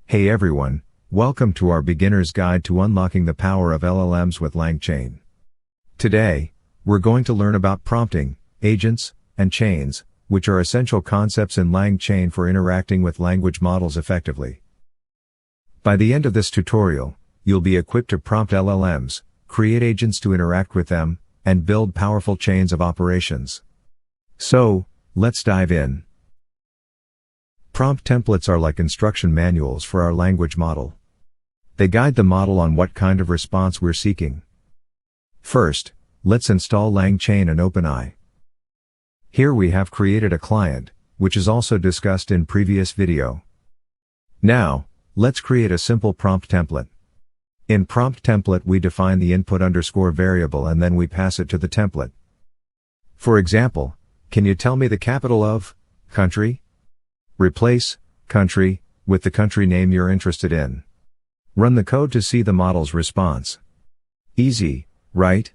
Hey everyone, welcome to our beginner's guide to unlocking the power of LLMs with Langchain. Today, we're going to learn about prompting, agents, and chains, which are essential concepts in Langchain for interacting with language models effectively. By the end of this tutorial, you'll be equipped to prompt LLMs, create agents to interact with them, and build powerful chains of operations. So, let's dive in. Prompt templates are like instruction manuals for our language model. They guide the model on what kind of response we're seeking. First, let's install Langchain and OpenAI. Here we have created a client, which is also discussed in previous video. Now, let's create a simple prompt template. In prompt template we define the input _ variable and then we pass it to the template. For example, can you tell me the capital of country? Replace country with the country name you're interested in. Run the code to see the model's response. Easy, right?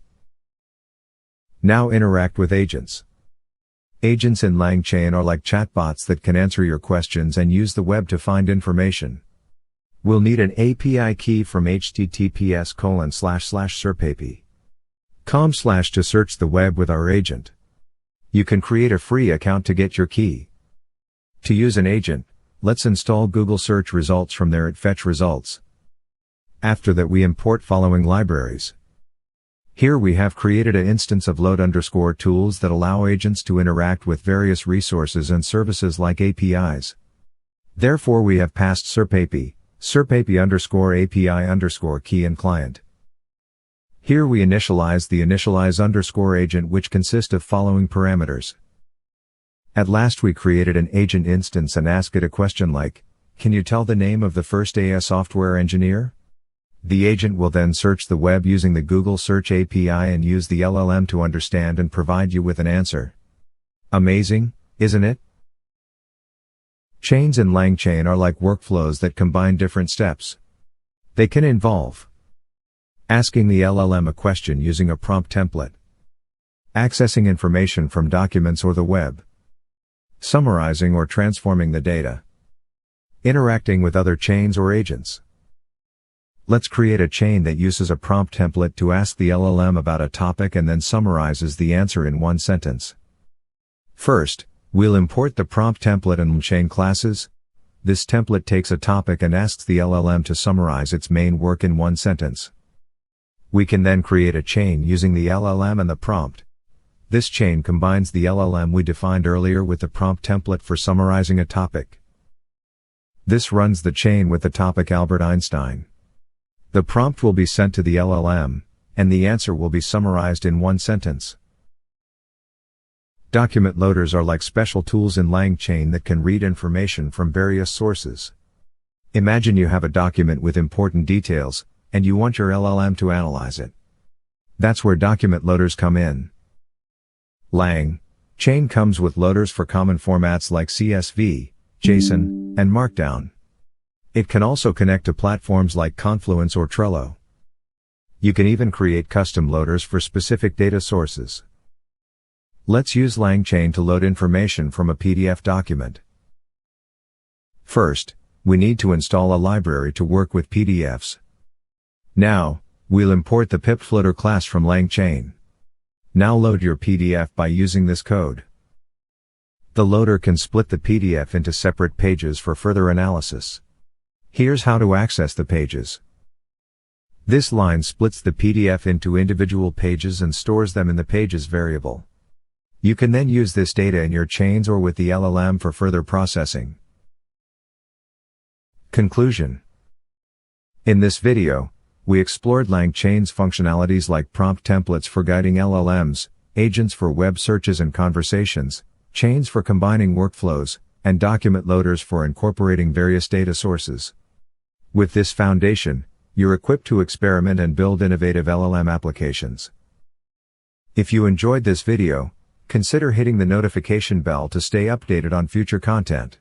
Now interact with agents. Agents in Langchain are like chatbots that can answer your questions and use the web to find information. We'll need an API key from https://serpapi.com/ to search the web with our agent. You can create a free account to get your key. To use an agent, let's install Google search results from there at fetch results. After that we import following libraries. Here we have created an instance of load_tools that allow agents to interact with various resources and services like APIs. Therefore we have passed serpapi _API_key and client. Here we initialize the initialize_agent which consists of following parameters. At last we created an agent instance and ask it a question like, can you tell the name of the first AI software engineer? The agent will then search the web using the Google Search API and use the LLM to understand and provide you with an answer. Amazing, isn't it? Chains in Langchain are like workflows that combine different steps. They can involve asking the LLM a question using a prompt template, accessing information from documents or the web, summarizing or transforming the data, interacting with other chains or agents. Let's create a chain that uses a prompt template to ask the LLM about a topic and then summarizes the answer in one sentence. First, we'll import the prompt template and chain classes. This template takes a topic and asks the LLM to summarize its main work in one sentence. We can then create a chain using the LLM and the prompt. This chain combines the LLM we defined earlier with the prompt template for summarizing a topic. This runs the chain with the topic Albert Einstein. The prompt will be sent to the LLM, and the answer will be summarized in one sentence. Document loaders are like special tools in Langchain that can read information from various sources. Imagine you have a document with important details, and you want your LLM to analyze it. That's where document loaders come in. Langchain comes with loaders for common formats like CSV, JSON, and Markdown. It can also connect to platforms like Confluence or Trello. You can even create custom loaders for specific data sources. Let's use Langchain to load information from a PDF document. First, we need to install a library to work with PDFs. Now, we'll import the pipfloater class from Langchain. Now load your PDF by using this code. The loader can split the PDF into separate pages for further analysis. Here's how to access the pages. This line splits the PDF into individual pages and stores them in the pages variable. You can then use this data in your chains or with the LLM for further processing. Conclusion. In this video, we explored Langchain's functionalities like prompt templates for guiding LLMs, agents for web searches and conversations, chains for combining workflows, and document loaders for incorporating various data sources. With this foundation, you're equipped to experiment and build innovative LLM applications. If you enjoyed this video, consider hitting the notification bell to stay updated on future content.